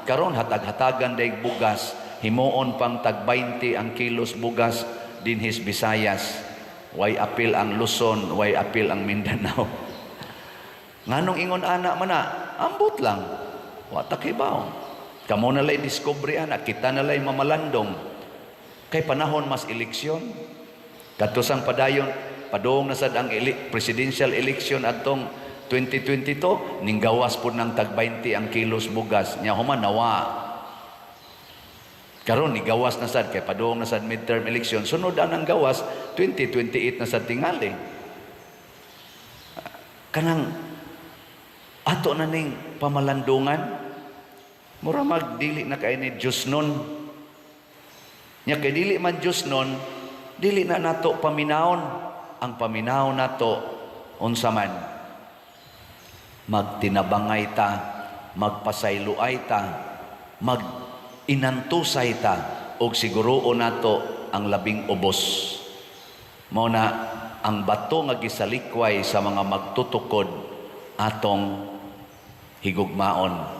karon hatag-hatagan daig bugas, himuon pang tag 20 ang kilos bugas dinhis Visayas. Way apil ang Luzon, way apil ang Mindanao. Nganong ingon ana man na, ambot lang. Wa ta kibaw. Kamo na lay diskubre ana, kita na lay mamalandong. Kay panahon mas eleksyon. Katusang padayon, padung na sad ang presidential election atong 2022, ning gawas po ng tag 20 ang kilos bugas. Nya human nawa. Karon ni gawas na sad kay padung na sad midterm election. Sunod ang gawas 2028 na sad tingali. Kanang ato na ning pamalandungan, mura magdili na kay ni Diyos nun. Nya kay dili man Diyos nun, dili na nato paminawon. Ang paminaw nato unsa man, magtinabangay ta, magpasayloay ta, mag-inantusay ta, og siguroon nato ang labing ubos. Mao na ang bato nga gisalikway sa mga magtutukod atong higugmaon.